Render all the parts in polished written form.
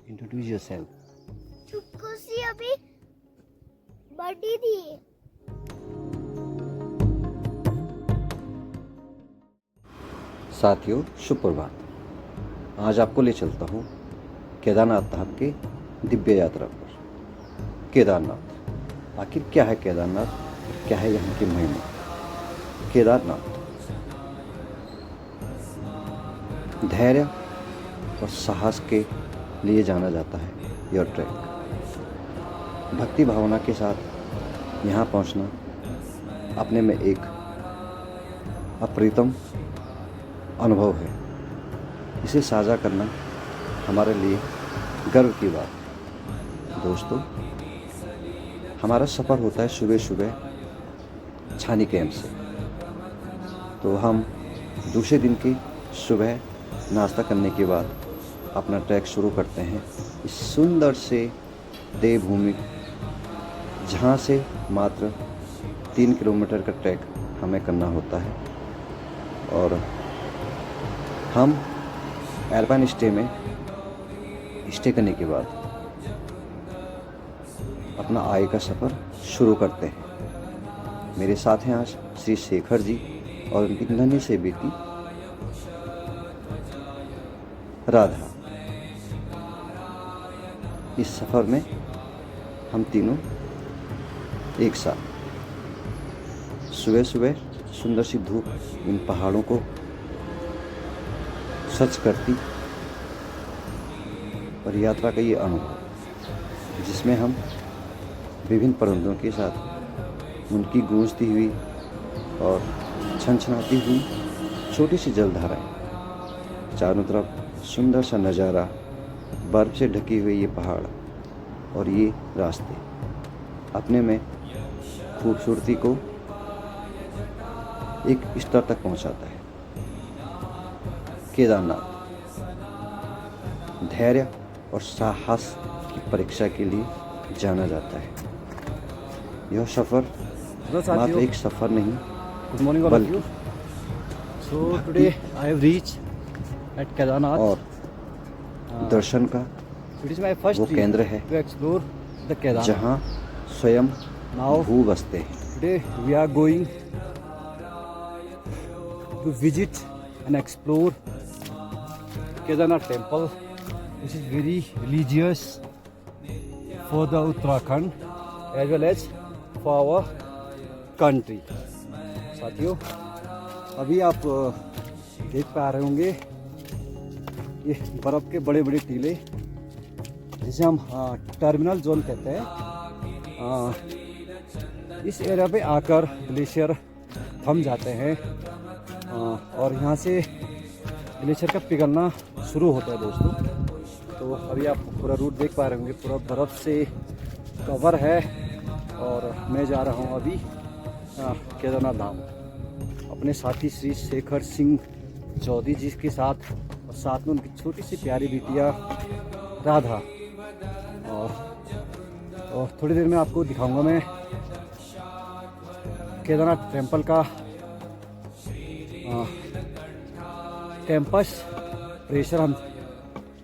Introduce yourself. खुशी अभी बड़ी थी। साथियों शुभ प्रभात। आज आपको ले चलता हूँ केदारनाथ धाम के दिव्य यात्रा पर। केदारनाथ आखिर क्या है? केदारनाथ क्या है? यहाँ की महिमा। केदारनाथ धैर्य और साहस के लिए जाना जाता है। यह ट्रैक भक्ति भावना के साथ यहाँ पहुँचना अपने में एक अप्रतिम अनुभव है। इसे साझा करना हमारे लिए गर्व की बात है। दोस्तों, हमारा सफ़र होता है सुबह सुबह छानी कैंप से। तो हम दूसरे दिन की सुबह नाश्ता करने के बाद अपना ट्रैक शुरू करते हैं इस सुंदर से देवभूमि, जहाँ से मात्र 3 किलोमीटर का ट्रैक हमें करना होता है। और हम एल्पाइन स्टे में स्टे करने के बाद अपना आगे का सफ़र शुरू करते हैं। मेरे साथ हैं आज श्री शेखर जी और उनकी नन्ही से बेटी राधा। इस सफ़र में हम तीनों एक साथ सुबह सुबह सुंदर सी धूप इन पहाड़ों को सच करती और यात्रा का ये अनुभव, जिसमें हम विभिन्न परिंदों के साथ उनकी गूंजती हुई और छनछनाती हुई छोटी सी जलधाराएं, चारों तरफ सुंदर सा नज़ारा, बर्फ़ से ढकी हुई ये पहाड़ और ये रास्ते अपने में खूबसूरती को एक स्तर तक पहुंचाता है। केदारनाथ धैर्य और साहस की परीक्षा के लिए जाना जाता है। यह सफ़र मात्र एक सफ़र नहीं, good morning all of you. So today I have reach at Kedarnath और दर्शन का इट इज माय फर्स्ट वो केंद्र है टू एक्सप्लोर द केदारनाथ, जहाँ स्वयं नाउ भू बसते हैं। Today we are going to visit and explore Kedarnath temple, which is very religious for the Uttarakhand as well as for our country। साथियों, अभी आप देख पा रहे होंगे ये बर्फ़ के बड़े बड़े टीले, जिसे हम टर्मिनल जोन कहते हैं। इस एरिया पे आकर ग्लेशियर थम जाते हैं और यहाँ से ग्लेशियर का पिघलना शुरू होता है दोस्तों। तो अभी आप पूरा रूट देख पा रहे होंगे, पूरा बर्फ़ से कवर है और मैं जा रहा हूँ अभी केदारनाथ धाम अपने साथी श्री शेखर सिंह चौधरी जी के साथ, और साथ में उनकी छोटी सी प्यारी बिटिया राधा। और थोड़ी देर में आपको दिखाऊंगा मैं केदारनाथ टेम्पल का कैंपस प्रेशर हम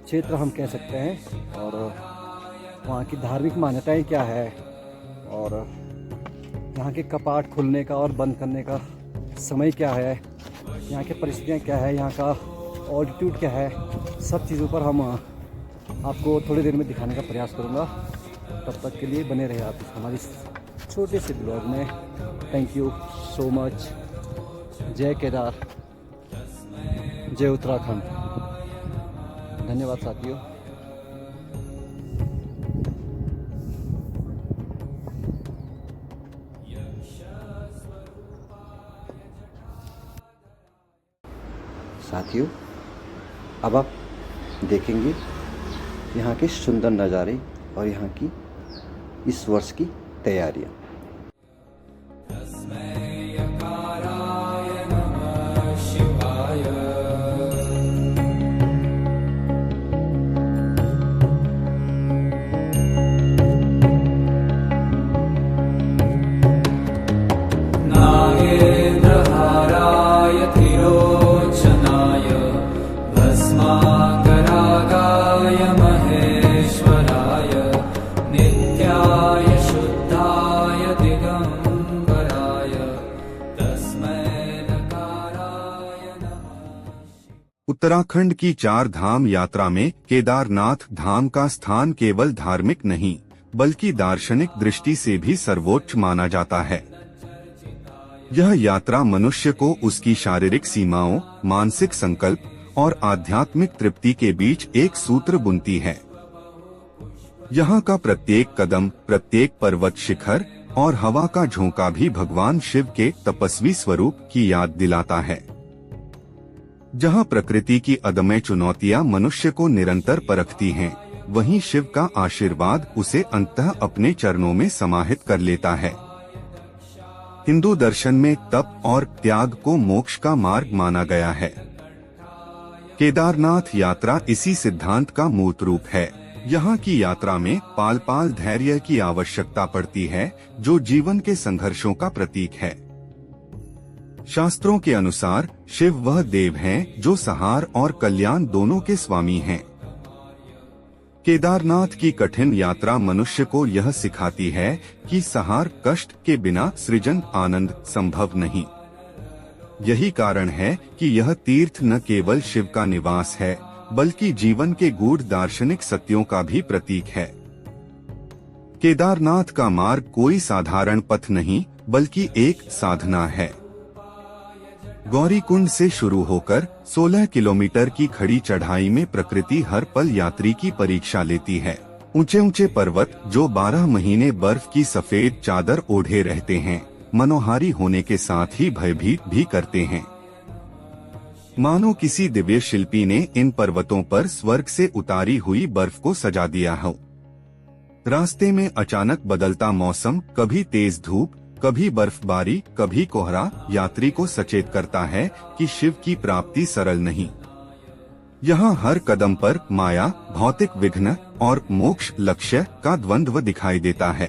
क्षेत्र हम कह सकते हैं, और वहाँ की धार्मिक मान्यताएं क्या है, और यहाँ के कपाट खुलने का और बंद करने का समय क्या है, यहाँ की परिस्थितियाँ क्या है, यहाँ का ऑल्टीट्यूड क्या है, सब चीज़ों पर हम आपको थोड़ी देर में दिखाने का प्रयास करूँगा। तब तक के लिए बने रहे आप हमारी छोटे से ब्लॉग में। Thank you so much. जय केदार, जय उत्तराखंड। धन्यवाद साथियों। साथियों, अब आप देखेंगे यहाँ के सुंदर नज़ारे और यहाँ की इस वर्ष की तैयारियाँ। भस्माकरागाय महे उत्तराखंड की 4 धाम यात्रा में केदारनाथ धाम का स्थान केवल धार्मिक नहीं बल्कि दार्शनिक दृष्टि से भी सर्वोच्च माना जाता है। यह यात्रा मनुष्य को उसकी शारीरिक सीमाओं, मानसिक संकल्प और आध्यात्मिक तृप्ति के बीच एक सूत्र बुनती है। यहाँ का प्रत्येक कदम, प्रत्येक पर्वत शिखर और हवा का झोंका भी भगवान शिव के तपस्वी स्वरूप की याद दिलाता है। जहाँ प्रकृति की अदम्य चुनौतियाँ मनुष्य को निरंतर परखती हैं, वहीं शिव का आशीर्वाद उसे अंततः अपने चरणों में समाहित कर लेता है। हिंदू दर्शन में तप और त्याग को मोक्ष का मार्ग माना गया है। केदारनाथ यात्रा इसी सिद्धांत का मूर्त रूप है। यहाँ की यात्रा में पाल पाल धैर्य की आवश्यकता पड़ती है, जो जीवन के संघर्षों का प्रतीक है। शास्त्रों के अनुसार शिव वह देव हैं जो संहार और कल्याण दोनों के स्वामी हैं। केदारनाथ की कठिन यात्रा मनुष्य को यह सिखाती है कि संहार कष्ट के बिना सृजन आनंद संभव नहीं। यही कारण है कि यह तीर्थ न केवल शिव का निवास है बल्कि जीवन के गूढ़ दार्शनिक सत्यों का भी प्रतीक है। केदारनाथ का मार्ग कोई साधारण पथ नहीं बल्कि एक साधना है। गौरीकुंड से शुरू होकर 16 किलोमीटर की खड़ी चढ़ाई में प्रकृति हर पल यात्री की परीक्षा लेती है। ऊंचे ऊंचे पर्वत जो 12 महीने बर्फ की सफेद चादर ओढ़े रहते हैं, मनोहारी होने के साथ ही भयभीत भी करते हैं। मानो किसी दिव्य शिल्पी ने इन पर्वतों पर स्वर्ग से उतारी हुई बर्फ को सजा दिया हो। रास्ते में अचानक बदलता मौसम, कभी तेज धूप, कभी बर्फबारी, कभी कोहरा, यात्री को सचेत करता है कि शिव की प्राप्ति सरल नहीं। यहाँ हर कदम पर माया, भौतिक विघ्न और मोक्ष लक्ष्य का द्वंद्व दिखाई देता है।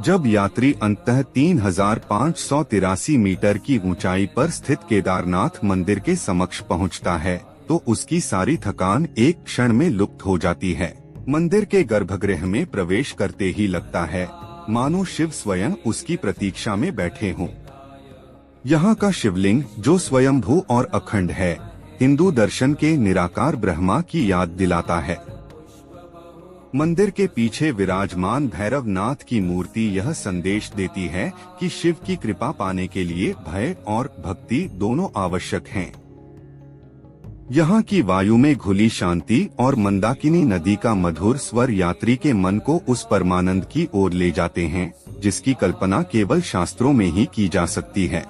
जब यात्री अंततः 3583 मीटर की ऊंचाई पर स्थित केदारनाथ मंदिर के समक्ष पहुंचता है, तो उसकी सारी थकान एक क्षण में लुप्त हो जाती है। मंदिर के गर्भगृह में प्रवेश करते ही लगता है मानो शिव स्वयं उसकी प्रतीक्षा में बैठे हों। यहाँ का शिवलिंग, जो स्वयंभू और अखंड है, हिंदू दर्शन के निराकार ब्रह्मा की याद दिलाता है। मंदिर के पीछे विराजमान भैरवनाथ की मूर्ति यह संदेश देती है कि शिव की कृपा पाने के लिए भय और भक्ति दोनों आवश्यक हैं। यहाँ की वायु में घुली शांति और मंदाकिनी नदी का मधुर स्वर यात्री के मन को उस परमानंद की ओर ले जाते हैं, जिसकी कल्पना केवल शास्त्रों में ही की जा सकती है।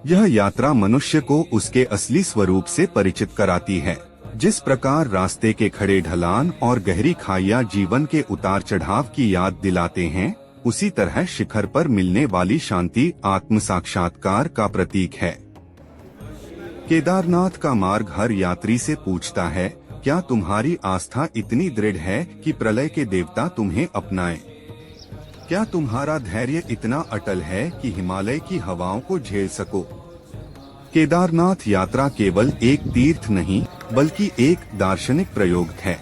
यह यात्रा मनुष्य को उसके असली स्वरूप से परिचित कराती है। जिस प्रकार रास्ते के खड़े ढलान और गहरी खाइयाँ जीवन के उतार चढ़ाव की याद दिलाते हैं, उसी तरह शिखर पर मिलने वाली शांति आत्म साक्षात्कार का प्रतीक है। केदारनाथ का मार्ग हर यात्री से पूछता है, क्या तुम्हारी आस्था इतनी दृढ़ है कि प्रलय के देवता तुम्हें अपनाएं? क्या तुम्हारा धैर्य इतना अटल है कि हिमालय की हवाओं को झेल सको? केदारनाथ यात्रा केवल एक तीर्थ नहीं बल्कि एक दार्शनिक प्रयोग है।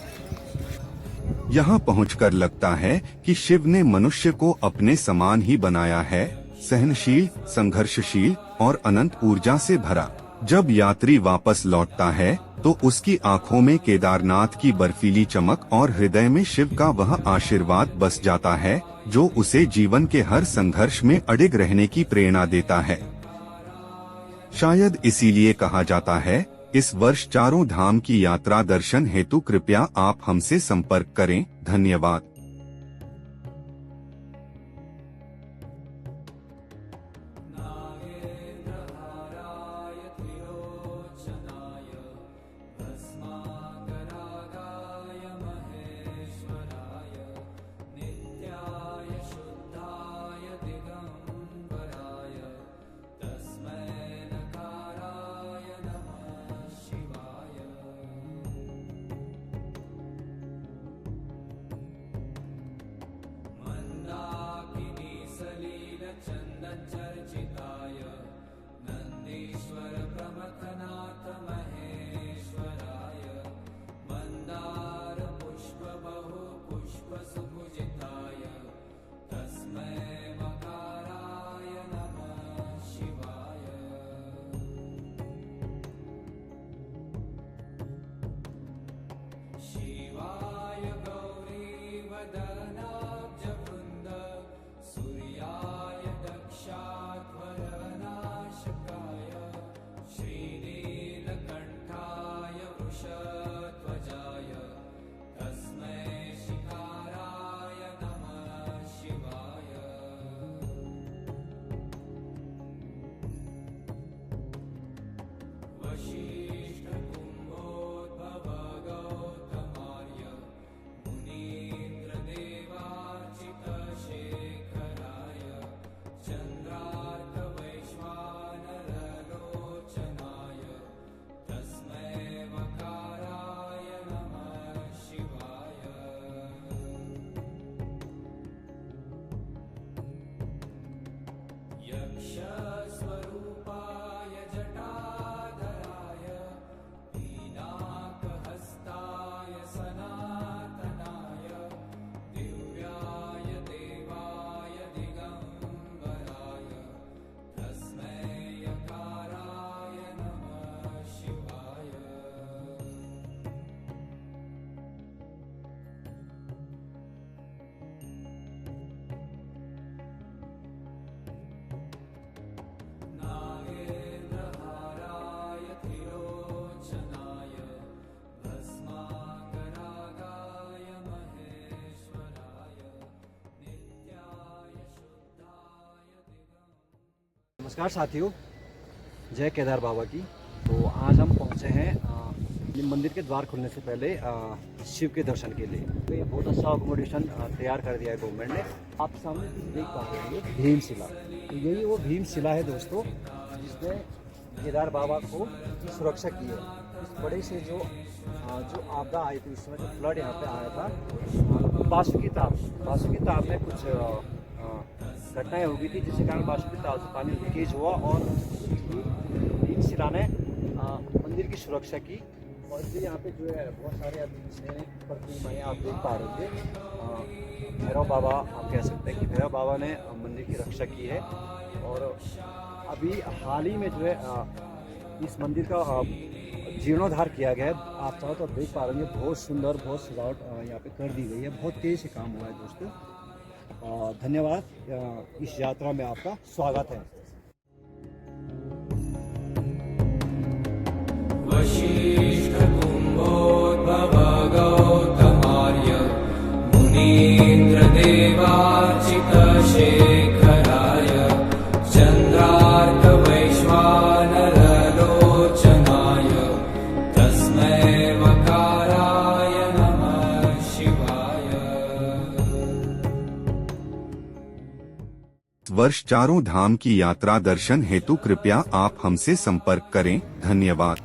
यहाँ पहुंचकर लगता है कि शिव ने मनुष्य को अपने समान ही बनाया है, सहनशील, संघर्षशील और अनंत ऊर्जा से भरा। जब यात्री वापस लौटता है तो उसकी आंखों में केदारनाथ की बर्फीली चमक और हृदय में शिव का वह आशीर्वाद बस जाता है, जो उसे जीवन के हर संघर्ष में अडिग रहने की प्रेरणा देता है। शायद इसीलिए कहा जाता है, इस वर्ष चारों धाम की यात्रा दर्शन हेतु कृपया आप हमसे संपर्क करें। धन्यवाद। यक्षस्वरूपाय जटाधराय पीनाकहस्ताय सनातनाय दिव्याय देवाय दिगम्बराय तस्मै यकाराय नमः शिवाय। नागेन्द्रहाराय त्रिलोचनाय भस्माकरागाय महेश्वराय नित्याय शुद्धाय दिगम्बराय। नमस्कार साथियों, जय केदार बाबा की। तो आज हम पहुंचे हैं मंदिर के द्वार खुलने से पहले शिव के दर्शन के लिए। तो ये बहुत अच्छा अकोमोडेशन तैयार कर दिया है गवर्नमेंट ने। आप सामने देख पा रहे हैं भीमशिला। तो यही वो भीमशिला है दोस्तों, जिसने केदार बाबा को सुरक्षा की है। इस बड़े से जो आपदा आई थी, उस समय जो फ्लड यहाँ पे आया था, बासुकी ताप में कुछ घटनाएं हो गई थी, जिसके कारण बासुकी ताप से पानी लीकेज हुआ और भीमशिला ने मंदिर की सुरक्षा की। और इसलिए यहाँ पे जो है बहुत सारे प्रतिमाएं आप देख पा रहे थे। भैरव बाबा आप कह सकते हैं कि भैरव बाबा ने मंदिर की रक्षा की है। और अभी हाल ही में जो है इस मंदिर का जीर्णोद्धार किया गया है। आप चाहो तो देख पा रहे हैं, बहुत सुंदर, बहुत सजावट यहाँ पे कर दी गई है। बहुत तेज से काम हुआ है दोस्तों। धन्यवाद। इस यात्रा में आपका स्वागत है। वशिष्ठकुम्भोद्भव गौतमार्य मुनीन्द्रदेवार्चितशेखराय चन्द्रार्कवैश्वानरलोचनाय तस्मै वकाराय नमः शिवाय। वर्ष चारों धाम की यात्रा दर्शन हेतु कृपया आप हमसे संपर्क करें। धन्यवाद।